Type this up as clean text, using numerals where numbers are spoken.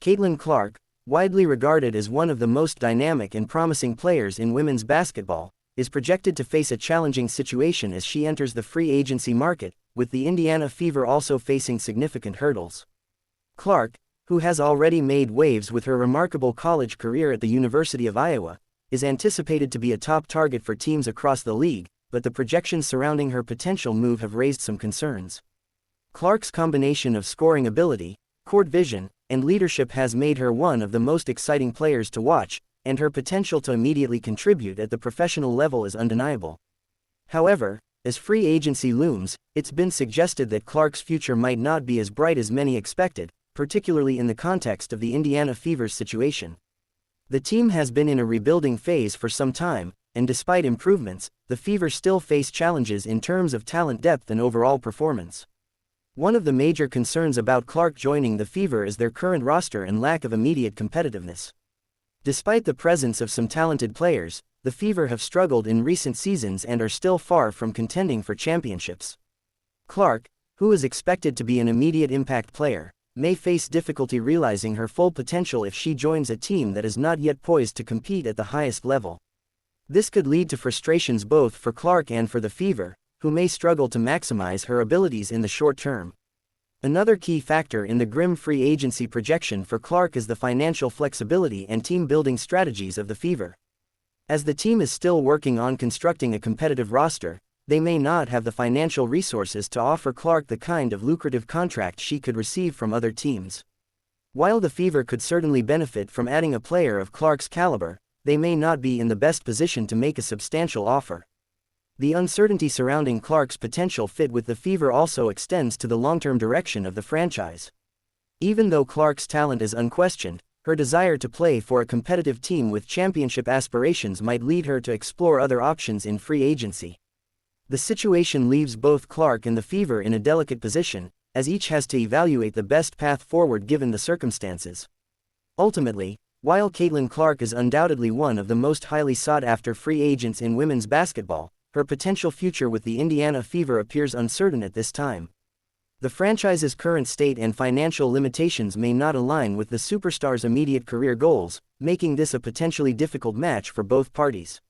Caitlin Clark, widely regarded as one of the most dynamic and promising players in women's basketball, is projected to face a challenging situation as she enters the free agency market, with the Indiana Fever also facing significant hurdles. Clark, who has already made waves with her remarkable college career at the University of Iowa, is anticipated to be a top target for teams across the league, but the projections surrounding her potential move have raised some concerns. Clark's combination of scoring ability, court vision, and leadership has made her one of the most exciting players to watch, and her potential to immediately contribute at the professional level is undeniable. However, as free agency looms, it's been suggested that Clark's future might not be as bright as many expected, particularly in the context of the Indiana Fever's situation. The team has been in a rebuilding phase for some time, and despite improvements, the Fever still face challenges in terms of talent depth and overall performance. One of the major concerns about Clark joining the Fever is their current roster and lack of immediate competitiveness. Despite the presence of some talented players, the Fever have struggled in recent seasons and are still far from contending for championships. Clark, who is expected to be an immediate impact player, may face difficulty realizing her full potential if she joins a team that is not yet poised to compete at the highest level. This could lead to frustrations both for Clark and for the Fever, who may struggle to maximize her abilities in the short term. Another key factor in the grim free agency projection for Clark is the financial flexibility and team-building strategies of the Fever. As the team is still working on constructing a competitive roster, they may not have the financial resources to offer Clark the kind of lucrative contract she could receive from other teams. While the Fever could certainly benefit from adding a player of Clark's caliber, they may not be in the best position to make a substantial offer. The uncertainty surrounding Clark's potential fit with the Fever also extends to the long-term direction of the franchise. Even though Clark's talent is unquestioned, her desire to play for a competitive team with championship aspirations might lead her to explore other options in free agency. The situation leaves both Clark and the Fever in a delicate position, as each has to evaluate the best path forward given the circumstances. Ultimately, while Caitlin Clark is undoubtedly one of the most highly sought-after free agents in women's basketball, her potential future with the Indiana Fever appears uncertain at this time. The franchise's current state and financial limitations may not align with the superstar's immediate career goals, making this a potentially difficult match for both parties.